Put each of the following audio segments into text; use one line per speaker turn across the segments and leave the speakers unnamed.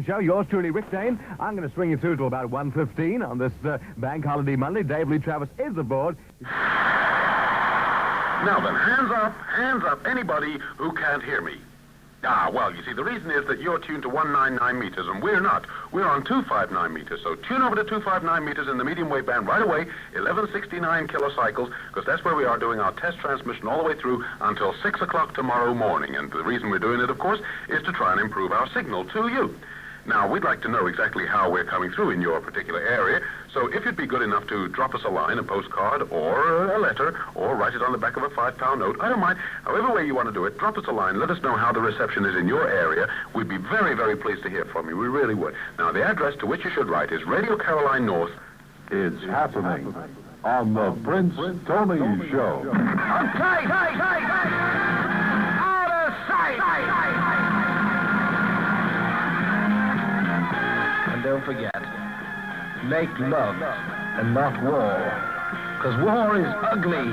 Show, yours truly, Rick Dane. I'm going to swing you through to about 1:15 on this Bank Holiday Monday. Dave Lee Travis is aboard.
Now then, hands up, anybody who can't hear me. Well, you see, the reason is that you're tuned to 199 meters, and we're not. We're on 259 meters, so tune over to 259 meters in the medium wave band right away, 1169 kilocycles, because that's where we are doing our test transmission all the way through until 6 o'clock tomorrow morning. And the reason we're doing it, of course, is to try and improve our signal to you. Now, we'd like to know exactly how we're coming through in your particular area, so if you'd be good enough to drop us a line, a postcard, or a letter, or write it on the back of a £5 note, I don't mind. However way you want to do it, drop us a line, let us know how the reception is in your area. We'd be very, very pleased to hear from you. We really would. Now, the address to which you should write is Radio Caroline North.
It's happening on the Prince Tony Show.
Out of sight! And don't forget, make love and not war. Because war is ugly.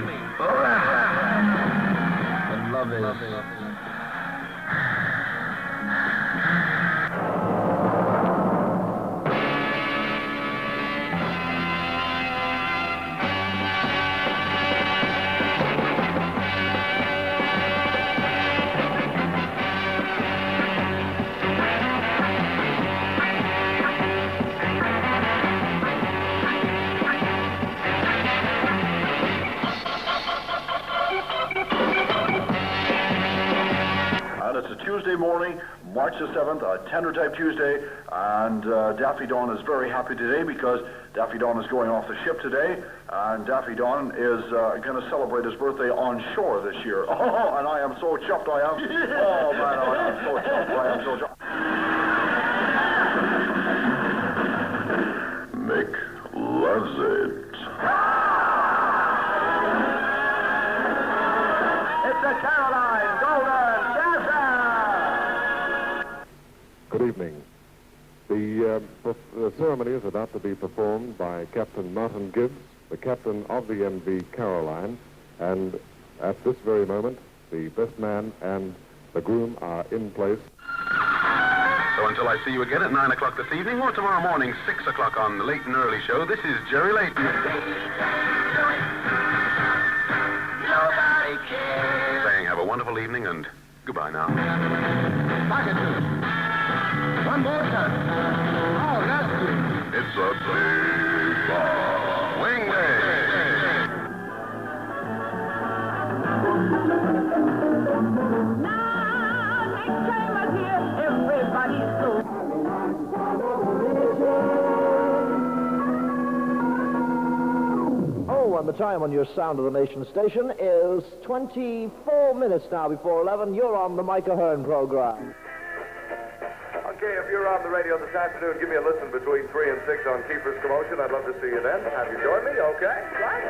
And love is...
Tuesday morning, March the 7th, Tender Type Tuesday, and Daffy Dawn is very happy today because Daffy Dawn is going off the ship today, and Daffy Dawn is going to celebrate his birthday on shore this year. Oh, and I am so chuffed I am. Oh, man, I am so chuffed. I am so chuffed. Mick loves it.
It's the Caroline Golden Dancer!
Good evening. The ceremony is about to be performed by Captain Martin Gibbs, the captain of the MV Caroline, and at this very moment, the best man and the groom are in place.
So until I see you again at 9 o'clock this evening, or tomorrow morning, 6 o'clock on the Late and Early Show, this is Jerry Layton.
Nobody cares.
Saying have a wonderful evening and goodbye now.
One more time. Oh, that's good.
It's a big wing day.
Now, next time I hear everybody's so.
Oh, and the time on your Sound of the Nation station is 24 minutes now before 11. You're on the Micah Hearn program.
Okay, if you're on the radio this afternoon, give me a listen between 3 and 6 on Keeper's Commotion. I'd love to see you then. Have you joined me? Okay, right.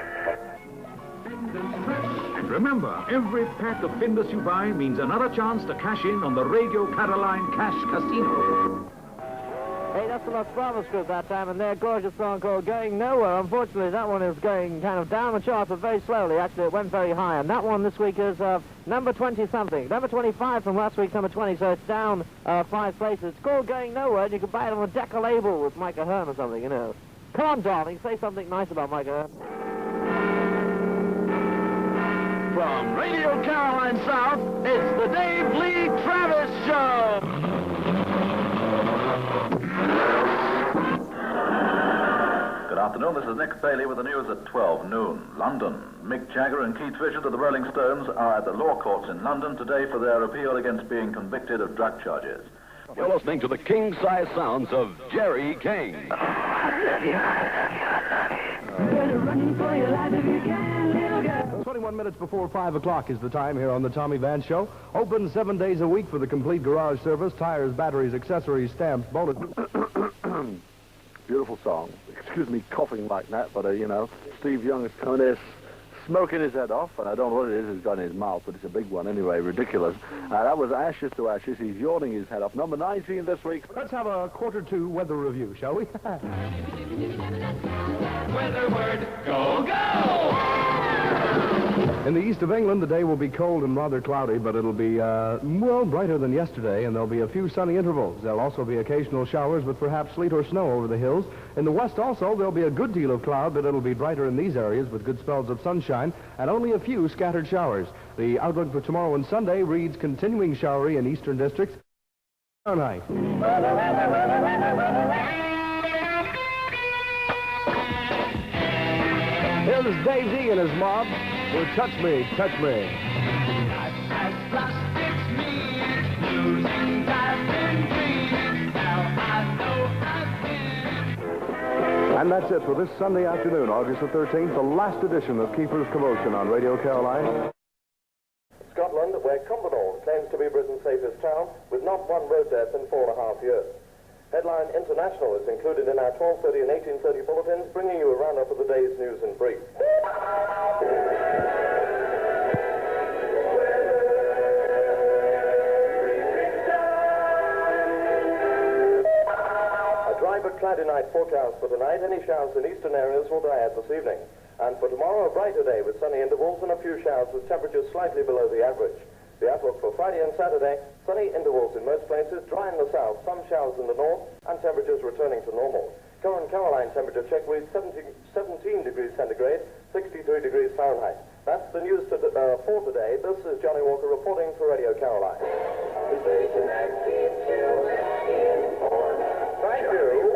And remember, every pack of Findus you buy means another chance to cash in on the Radio Caroline Cash Casino.
Hey, that's the Los Bravos group that time, and their gorgeous song called Going Nowhere. Unfortunately, that one is going kind of down the chart, but very slowly. Actually, it went very high, and that one this week is number 20-something. Number 25 from last week's number 20, so it's down 5 places. It's called Going Nowhere, and you can buy it on a Decca label with Micah Hearn or something, you know. Come on, darling, say something nice about Micah Hearn.
From Radio Caroline South, it's the Dave Lee Travis Show.
Good afternoon, this is Nick Bailey with the news at 12 noon. London. Mick Jagger and Keith Richards of the Rolling Stones are at the law courts in London today for their appeal against being convicted of drug charges.
You're listening to the king-size sounds of Jerry King.
21 minutes before 5 o'clock is the time here on the Tommy Vance Show. Open 7 days a week for the complete garage service, tires, batteries, accessories, stamps, bonus.
Beautiful song. Excuse me coughing like that, but, you know, Steve Young is coming there smoking his head off, and I don't know what it is he's got in his mouth, but it's a big one anyway, ridiculous. That was Ashes to Ashes. He's yawning his head off. Number 19 this week.
Let's have a Q2 weather review, shall we?
Weather word, go, go!
In the east of England, the day will be cold and rather cloudy, but it'll be, well, brighter than yesterday, and there'll be a few sunny intervals. There'll also be occasional showers with perhaps sleet or snow over the hills. In the west also, there'll be a good deal of cloud, but it'll be brighter in these areas with good spells of sunshine and only a few scattered showers. The outlook for tomorrow and Sunday reads continuing showery in eastern districts. Fahrenheit. Here's Daisy and his mob with Touch Me, Touch Me. And that's it for this Sunday afternoon, August the 13th, the last edition of Keeper's Commotion on Radio Caroline.
Scotland, where Cumbernauld claims to be Britain's safest town, with not one road death in 4.5 years. Headline International is included in our 12:30 and 18:30 bulletins, bringing you a roundup of the day's news in brief. A dry but cloudy night forecast for tonight. Any showers in eastern areas will die out this evening. And for tomorrow, a brighter day with sunny intervals and a few showers with temperatures slightly below the average. The outlook for Friday and Saturday, sunny intervals in most places, dry in the south, some showers in the north, and temperatures returning to normal. Current Caroline temperature check reads 17 degrees centigrade, 63 degrees Fahrenheit. That's the news for today. This is Johnny Walker reporting for Radio Caroline. Thank you.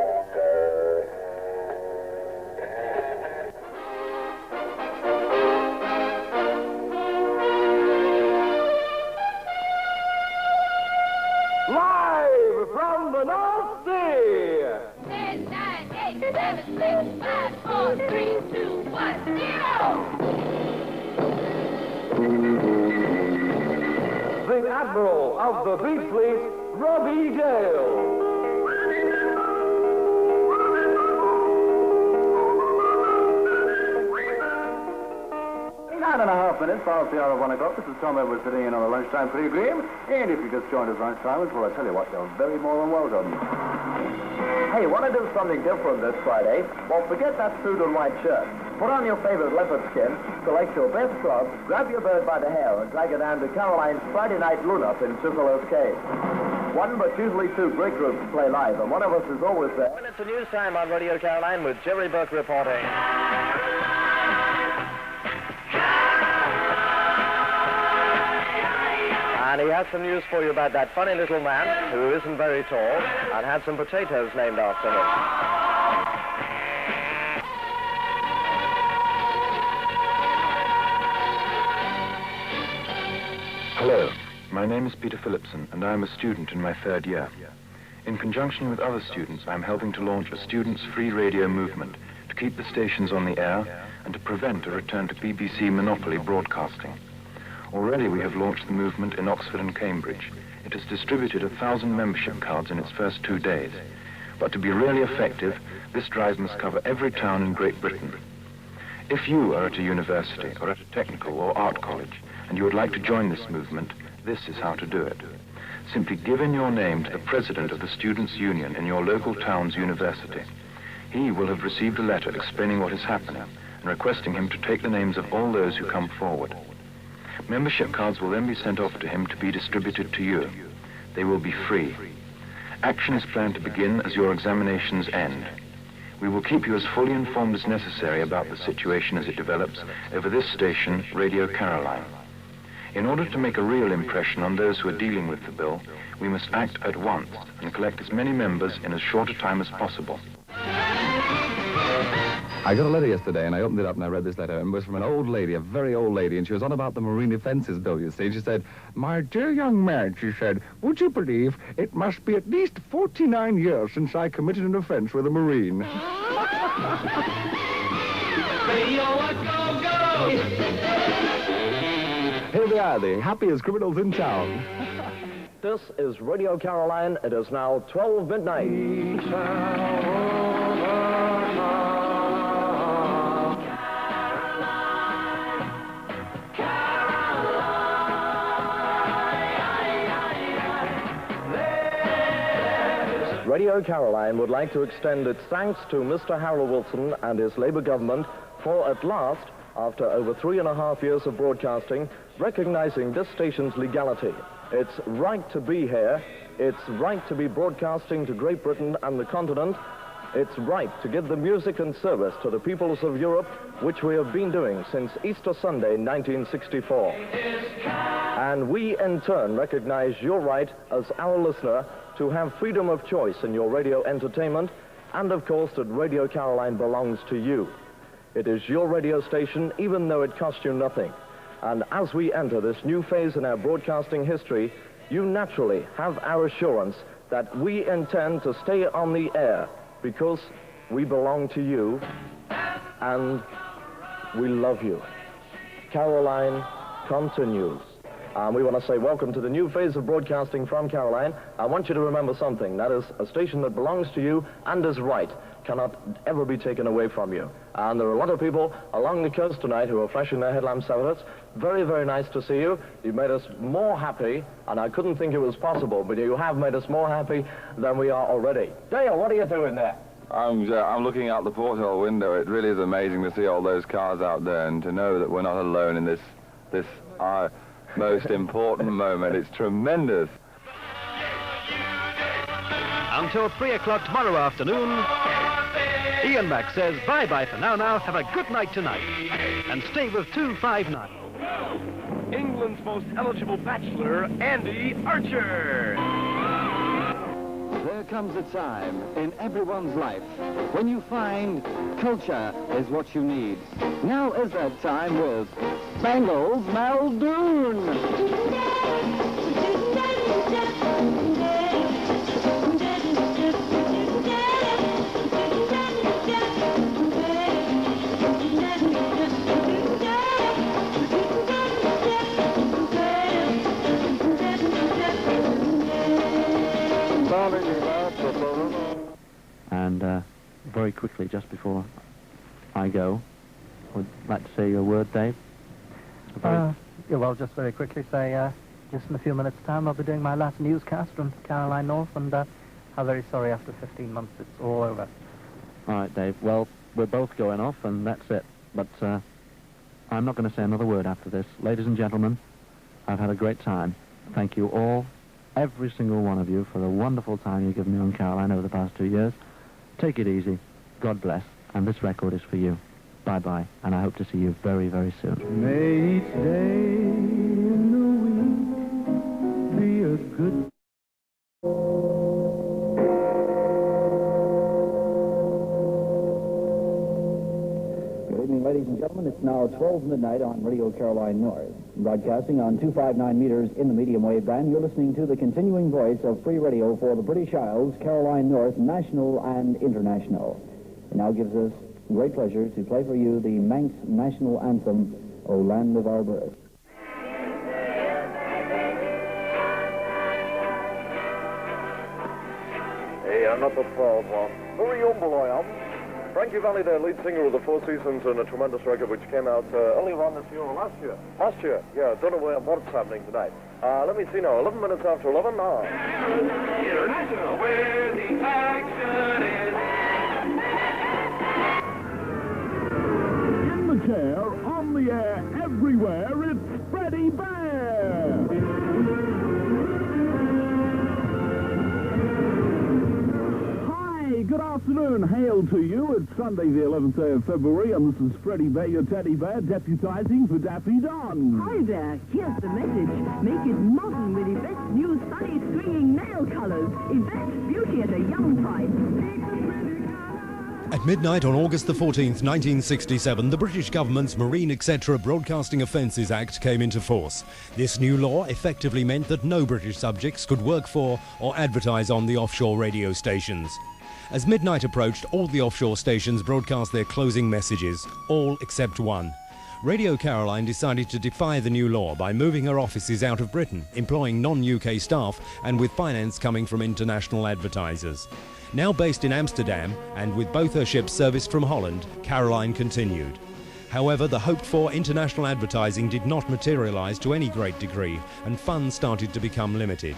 From the North Sea!
10, 9, 8, 7, 6, 5, 4, 3, 2, 1, 0!
The Admiral of the Fleet Fleet, Robbie Gale.
9.5 minutes past the hour of 1 o'clock. This is Tom Edwards sitting in on the lunchtime program. And if you just joined us lunchtime, well, I tell you what, you're very more than welcome.
Hey, want to do something different this Friday? Well, forget that suit and white shirt. Put on your favorite leopard skin, select your best club, grab your bird by the hair, and drag it down to Caroline's Friday Night Lune-Up in Chiseler's Cave. One, but usually two great groups play live, and one of us is always there.
Well, it's a news time on Radio Caroline with Jerry Burke reporting. And he has some news for you about that funny little man who isn't very tall and had some potatoes named after him.
Hello, my name is Peter Phillipson, and I am a student in my 3rd year. In conjunction with other students, I am helping to launch a students' free radio movement to keep the stations on the air and to prevent a return to BBC monopoly broadcasting. Already we have launched the movement in Oxford and Cambridge. It has distributed 1,000 membership cards in its first 2 days. But to be really effective, this drive must cover every town in Great Britain. If you are at a university or at a technical or art college and you would like to join this movement, this is how to do it. Simply give in your name to the president of the Students' Union in your local town's university. He will have received a letter explaining what is happening and requesting him to take the names of all those who come forward. Membership cards will then be sent off to him to be distributed to you. They will be free. Action is planned to begin as your examinations end. We will keep you as fully informed as necessary about the situation as it develops over this station, Radio Caroline. In order to make a real impression on those who are dealing with the bill, we must act at once and collect as many members in as short a time as possible.
I got a letter yesterday, and I opened it up, and I read this letter, and it was from an old lady, a very old lady, and she was on about the Marine Defences Bill, you see. She said, "My dear young man," she said, "would you believe it must be at least 49 years since I committed an offence with a Marine?" Here they are, the happiest criminals in town.
This is Radio Caroline. It is now 12 midnight. Radio Caroline would like to extend its thanks to Mr. Harold Wilson and his Labour government for, at last,
after over 3.5 years of broadcasting, recognizing this station's legality. It's right to be here. It's right to be broadcasting to Great Britain and the continent. It's right to give the music and service to the peoples of Europe, which we have been doing since Easter Sunday, 1964. And we, in turn, recognize your right as our listener to have freedom of choice in your radio entertainment, and of course that Radio Caroline belongs to you. It is your radio station, even though it costs you nothing. And as we enter this new phase in our broadcasting history, you naturally have our assurance that we intend to stay on the air because we belong to you and we love you. Caroline continues. We want to say welcome to the new phase of broadcasting from Caroline. I want you to remember something. That is a station that belongs to you and is right. Cannot ever be taken away from you. And there are a lot of people along the coast tonight who are flashing their headlamp salutes. Very, very nice to see you. You've made us more happy, and I couldn't think it was possible, but you have made us more happy than we are already. Dale, what are you doing there?
I'm looking out the porthole window. It really is amazing to see all those cars out there and to know that we're not alone in this most important moment. It's tremendous.
Until 3 o'clock tomorrow afternoon, Ian Mack says bye-bye for now. Have a good night tonight. And stay with 259.
England's most eligible bachelor, Andy Archer.
There comes a time in everyone's life when you find culture is what you need. Now is that time with Bangles Muldoon.
And very quickly, just before I go, would like to say a word, Dave?
Yeah, well, just very quickly say, just in a few minutes' time, I'll be doing my last newscast from Caroline North, and I'm very sorry after 15 months it's all over.
All right, Dave. Well, we're both going off, and that's it. But I'm not going to say another word after this. Ladies and gentlemen, I've had a great time. Thank you all, every single one of you, for the wonderful time you've given me on Caroline over the past 2 years. Take it easy. God bless. And this record is for you. Bye-bye. And I hope to see you very, very soon.
May each day in the week be a good...
Good evening, ladies and gentlemen. It's now 12 midnight on Radio Caroline North. Broadcasting on 259 meters in the medium wave band, you're listening to the continuing voice of free radio for the British Isles, Caroline North, national and international. It now gives us great pleasure to play for you the Manx national anthem, O Land of Our Birth.
Hey, I'm not the proud one. Very humble I am. Frankie Valli, the lead singer of the Four Seasons, and a tremendous record which came out earlier on this year or last year. Last year, yeah, don't know what's happening tonight. Let me see now, 11 minutes after 11 now.
International, where the action is.
In the chair, on the air, everywhere, it's Freddie Bear! Good afternoon. Hail to you. It's Sunday, the 11th day of February, and this is Freddie Bear, your teddy bear, deputizing for Daffy Don.
Hi there. Here's the message. Make it modern with Yvette's new sunny swinging nail colors. Yvette, beauty at a young price.
At midnight on August the 14th, 1967, the British government's Marine Etc. Broadcasting Offences Act came into force. This new law effectively meant that no British subjects could work for or advertise on the offshore radio stations. As midnight approached, all the offshore stations broadcast their closing messages, all except one. Radio Caroline decided to defy the new law by moving her offices out of Britain, employing non-UK staff and with finance coming from international advertisers. Now based in Amsterdam, and with both her ships serviced from Holland, Caroline continued. However, the hoped-for international advertising did not materialise to any great degree, and funds started to become limited.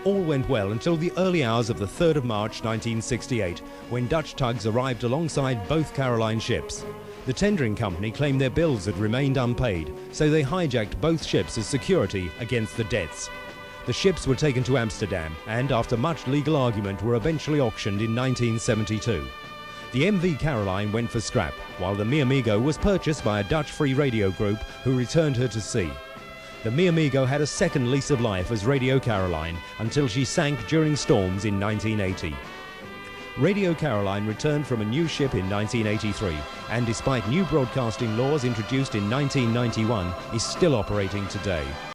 All went well until the early hours of the 3rd of March 1968, when Dutch tugs arrived alongside both Caroline ships. The tendering company claimed their bills had remained unpaid, so they hijacked both ships as security against the debts. The ships were taken to Amsterdam and, after much legal argument, were eventually auctioned in 1972. The MV Caroline went for scrap, while the Mi Amigo was purchased by a Dutch free radio group who returned her to sea. The Mi Amigo had a second lease of life as Radio Caroline until she sank during storms in 1980. Radio Caroline returned from a new ship in 1983 and, despite new broadcasting laws introduced in 1991, is still operating today.